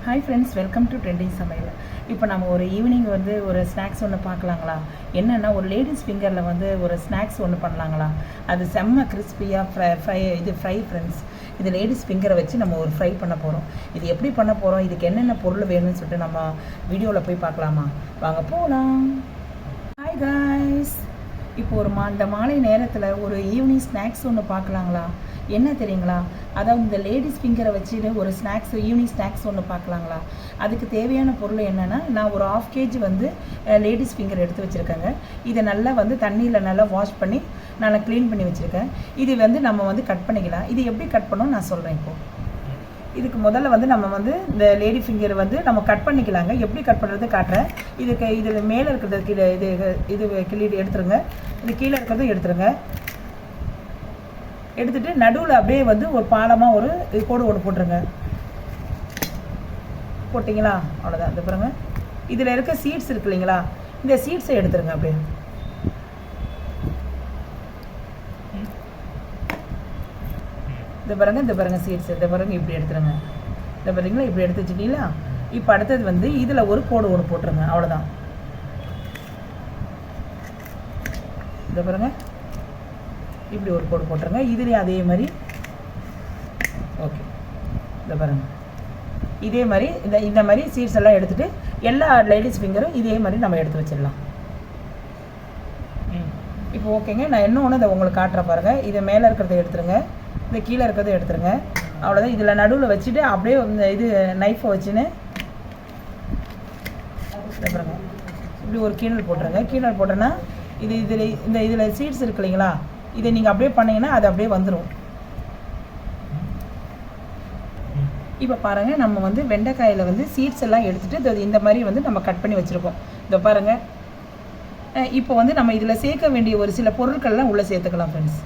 Hi friends, welcome to trending சமையல். இப்போ நம்ம ஒரு ஈவினிங் வந்து ஒரு ஸ்நாக்ஸ் ஒன்று பார்க்கலாங்களா? என்னென்னா ஒரு லேடிஸ் ஃபிங்கரில் வந்து ஒரு ஸ்நாக்ஸ் ஒன்று பண்ணலாங்களா? அது செம்ம கிறிஸ்பியாக ஃப்ரை ஃப்ரெண்ட்ஸ். இது லேடிஸ் ஃபிங்கரை வச்சு நம்ம ஒரு ஃப்ரை பண்ண போகிறோம். இது எப்படி பண்ண போகிறோம், இதுக்கு என்னென்ன பொருள் வேணும்னு சொல்லிட்டு நம்ம வீடியோவில் போய் பார்க்கலாமா? வாங்க போகலாம். ஹாய் காய்ஸ், இப்போ ஒரு இந்த மாலை நேரத்தில் ஒரு ஈவினிங் ஸ்நாக்ஸ் ஒன்று பார்க்கலாங்களா? என்ன தெரியுங்களா? அதாவது இந்த லேடிஸ் ஃபிங்கரை வச்சுட்டு ஒரு ஸ்நாக்ஸ் ஈவினிங் ஸ்நாக்ஸ் ஒன்று பார்க்கலாங்களா? அதுக்கு தேவையான பொருள் என்னென்னா, நான் ஒரு 1/2 kg வந்து லேடிஸ் ஃபிங்கர் எடுத்து வச்சுருக்கேங்க. இதை நல்லா வந்து தண்ணியில் நல்லா வாஷ் பண்ணி நல்லா க்ளீன் பண்ணி வச்சுருக்கேன். இது வந்து நம்ம வந்து கட் பண்ணிக்கலாம். இது எப்படி கட் பண்ணணும்னு நான் சொல்கிறேன். இப்போது இதுக்கு முதல்ல வந்து நம்ம வந்து இந்த லேடி ஃபிங்கர் வந்து நம்ம கட் பண்ணிக்கலாங்க. எப்படி கட் பண்ணுறது காட்டுறேன். இதில் மேலே இருக்கிறது கீழே இது கிளி எடுத்துருங்க. இது கீழே இருக்கிறதும் எடுத்துருங்க. எடுத்துட்டு நடுவில் அப்படியே வந்து ஒரு பாலமாக ஒரு கோடு ஒன்று போட்டுருங்க. போட்டிங்களா? அவ்வளோதான். இது பாருங்க, இதில் இருக்க சீட்ஸ் இருக்கு இல்லைங்களா? இந்த சீட்ஸை எடுத்துருங்க. அப்படியே இந்த பாருங்க சீட்ஸ். இந்த பாருங்க இப்படி எடுத்துருங்க. இந்த பாருங்களா, இப்படி எடுத்து வச்சுட்டீங்களா? இப்போ அடுத்தது வந்து இதில் ஒரு கோடு ஒன்று போட்டுருங்க. அவ்வளோதான். இந்த பாருங்க, இப்படி ஒரு கோடு போட்டுருங்க. இதுலேயும் அதே மாதிரி. ஓகே, இந்த பாருங்க, இதே மாதிரி இந்த மாதிரி சீட்ஸ் எல்லாம் எடுத்துகிட்டு எல்லா லேடிஸ் ஃபிங்கரும் இதே மாதிரி நம்ம எடுத்து வச்சிடலாம். இப்போ ஓகேங்க. நான் என்ன ஒன்று இதை உங்களுக்கு காட்டுற பாருங்கள். இதை மேலே இருக்கிறத எடுத்துருங்க, இந்த கீழே இருக்கிறத எடுத்துருங்க. அவ்வளோதான். இதில் நடுவில் வச்சுட்டு அப்படியே இது நைஃபை வச்சுன்னு பாருங்க, இப்படி ஒரு கீழல் போட்டுருங்க. கீழல் போட்டோன்னா இதில் சீட்ஸ் இருக்கு இல்லைங்களா? இதை நீங்கள் அப்படியே பண்ணிங்கன்னா அது அப்படியே வந்துடும். இப்போ பாருங்கள், நம்ம வந்து வெண்டைக்காயில் வந்து சீட்ஸ் எல்லாம் எடுத்துகிட்டு இந்த மாதிரி வந்து நம்ம கட் பண்ணி வச்சுருக்கோம். இதை பாருங்கள். இப்போ வந்து நம்ம இதில் சேர்க்க வேண்டிய ஒரு சில பொருட்கள்லாம் உள்ளே சேர்த்துக்கலாம் ஃப்ரெண்ட்ஸ்.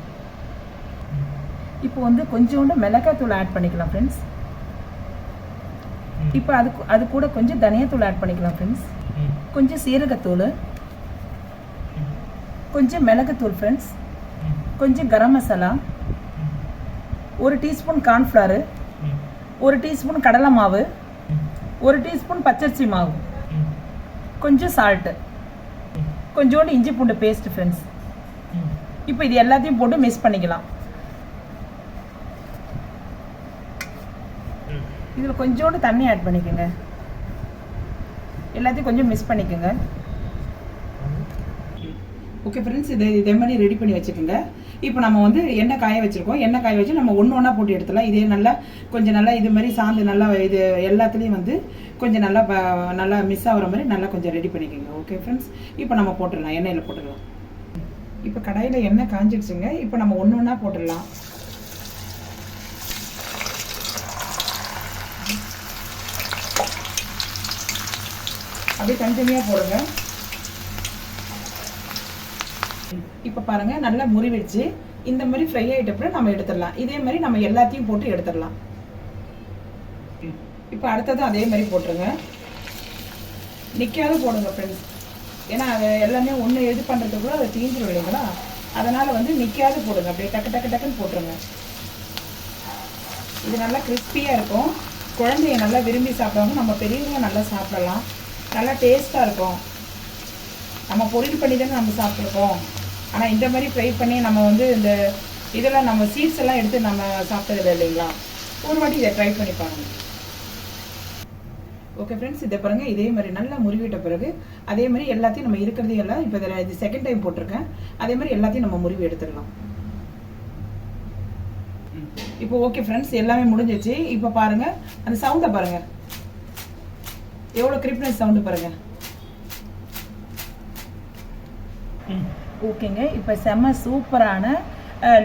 இப்போ வந்து கொஞ்சோண்டு மிளகாத்தூள் ஆட் பண்ணிக்கலாம் ஃப்ரெண்ட்ஸ். இப்போ அது கூட கொஞ்சம் தனியாத்தூள் ஆட் பண்ணிக்கலாம் ஃப்ரெண்ட்ஸ். கொஞ்சம் சீரகத்தூள், கொஞ்சம் மிளகுத்தூள் ஃப்ரெண்ட்ஸ், கொஞ்சம் garam masala, 1 teaspoon cornflour, 1 teaspoon கடலை மாவு, 1 டீஸ்பூன் பச்சரிசி மாவு, கொஞ்சம் சால்ட்டு, கொஞ்சோண்டு இஞ்சி பூண்டு பேஸ்ட் ஃப்ரெண்ட்ஸ். இப்போ இது எல்லாத்தையும் போட்டு மிக்ஸ் பண்ணிக்கலாம். இதில் கொஞ்சோண்டு தண்ணி ஆட் பண்ணிக்கோங்க. எல்லாத்தையும் கொஞ்சம் மிக்ஸ் பண்ணிக்கோங்க. ஓகே ஃப்ரெண்ட்ஸ், இதே மாதிரி ரெடி பண்ணி வச்சுக்கோங்க. இப்போ நம்ம வந்து எண்ணெய் காய வச்சுருக்கோம். எண்ணெய் காய வச்சு நம்ம ஒன்றா போட்டு எடுத்துடலாம். இதே நல்லா கொஞ்சம் நல்லா இது மாதிரி சாந்து நல்லா இது எல்லாத்துலேயும் வந்து கொஞ்சம் நல்லா மிஸ் ஆகிற மாதிரி நல்லா கொஞ்சம் ரெடி பண்ணிக்கோங்க. ஓகே ஃப்ரெண்ட்ஸ், இப்போ நம்ம போட்டுடலாம். எண்ணெயில் போட்டுடலாம். இப்போ கடாயில் எண்ணெய் காஞ்சிடுச்சுங்க. இப்போ நம்ம ஒன்றா போட்டுடலாம். அப்படியே தனித்தனியாக போடுங்க. இப்போ பாருங்கள், நல்லா முறிவிடுச்சு. இந்த மாதிரி ஃப்ரை ஆகிட்டப்பறம் நம்ம எடுத்துடலாம். இதே மாதிரி நம்ம எல்லாத்தையும் போட்டு எடுத்துடலாம். இப்போ அடுத்தது அதே மாதிரி போட்டுருங்க. நிற்காத போடுங்க ஃப்ரெண்ட்ஸ். ஏன்னா அது எல்லாமே ஒன்று இது பண்ணுறதுக்குள்ள அதை தீஞ்சிடும் இல்லைங்களா? அதனால் வந்து நிற்காத போடுங்க. அப்படியே டக்குன்னு போட்டுருங்க. இது நல்லா கிறிஸ்பியாக இருக்கும். குழந்தைய நல்லா விரும்பி சாப்பிடுவாங்க. நம்ம பெரியவங்க நல்லா சாப்பிடலாம். நல்லா டேஸ்ட்டாக இருக்கும். நம்ம பொரியல் பண்ணி தானே நம்ம சாப்பிட்ருக்கோம். ஆனால் இந்த மாதிரி ஃப்ரை பண்ணி நம்ம வந்து இதெல்லாம் நம்ம சீட்ஸ் எல்லாம் எடுத்து நம்ம சாப்பிட்டதில்லை இல்லைங்களா? ஒரு வாட்டி இதை ட்ரை பண்ணி பாருங்கள். ஓகே ஃப்ரெண்ட்ஸ், இதை பாருங்கள். இதே மாதிரி நல்லா முறிவிட்ட பிறகு அதே மாதிரி எல்லாத்தையும் நம்ம இருக்கிறதே எல்லாம் இப்போ இது செகண்ட் டைம் போட்டிருக்கேன். அதே மாதிரி எல்லாத்தையும் நம்ம முறிவி எடுத்துடலாம். இப்போ ஓகே ஃப்ரெண்ட்ஸ், எல்லாமே முடிஞ்சிச்சு. இப்போ பாருங்கள், அந்த சவுண்டை பாருங்கள், எவ்வளோ கிரிப்னஸ் சவுண்டு பாருங்கள். ஓகேங்க. இப்போ செம்ம சூப்பரான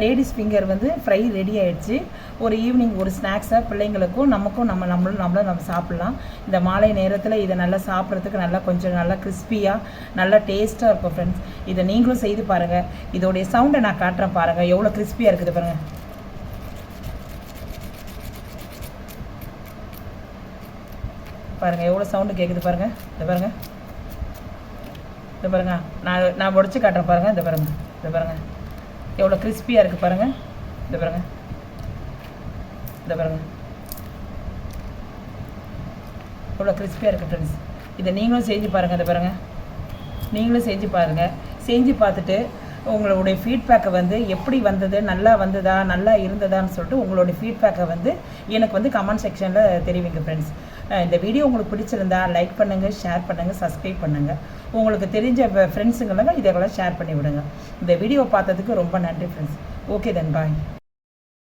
லேடிஸ் ஃபிங்கர் வந்து ஃப்ரை ரெடி ஆகிடுச்சு. ஒரு ஈவினிங் ஒரு ஸ்நாக்ஸாக பிள்ளைங்களுக்கும் நமக்கும் நம்ம சாப்பிட்லாம். இந்த மாலை நேரத்தில் இதை நல்லா சாப்பிட்றதுக்கு நல்லா கிறிஸ்பியாக நல்லா டேஸ்ட்டாக இருக்கும் ஃப்ரெண்ட்ஸ். இதை நீங்களும் செய்து பாருங்கள். இதோடைய சவுண்டை நான் காட்டுறேன் பாருங்கள், எவ்வளோ கிறிஸ்பியாக இருக்குது பாருங்கள். பாருங்கள் எவ்வளோ சவுண்டு கேட்குது பாருங்கள். இதை பாருங்க, நான் உடச்சி காட்டுறேன் பாருங்கள். இதை பாருங்கள் எவ்வளோ கிறிஸ்பியாக இருக்குது பாருங்கள். இதை பாருங்கள். இவ்வளோ கிறிஸ்பியாக இருக்குது ஃப்ரெண்ட்ஸ். இதை நீங்களும் செஞ்சு பாருங்கள். அதை பாருங்கள், நீங்களும் செஞ்சு பாருங்கள். செஞ்சு பார்த்துட்டு உங்களுடைய ஃபீட்பேக்கை வந்து எப்படி வந்தது, நல்லா வந்ததா, நல்லா இருந்ததான்னு சொல்லிட்டு உங்களுடைய ஃபீட்பேக்கை வந்து எனக்கு வந்து கமெண்ட் செக்ஷனில் தெரிவிங்க ஃப்ரெண்ட்ஸ். இந்த வீடியோ உங்களுக்கு பிடிச்சிருந்தா லைக் பண்ணுங்கள், ஷேர் பண்ணுங்கள், சப்ஸ்கிரைப் பண்ணுங்கள். உங்களுக்கு தெரிஞ்ச ஃப்ரெண்ட்ஸுங்களாம் இதெல்லாம் ஷேர் பண்ணி விடுங்க. இந்த வீடியோ பார்த்ததுக்கு ரொம்ப நன்றி ஃப்ரெண்ட்ஸ். ஓகே தென் பாய்.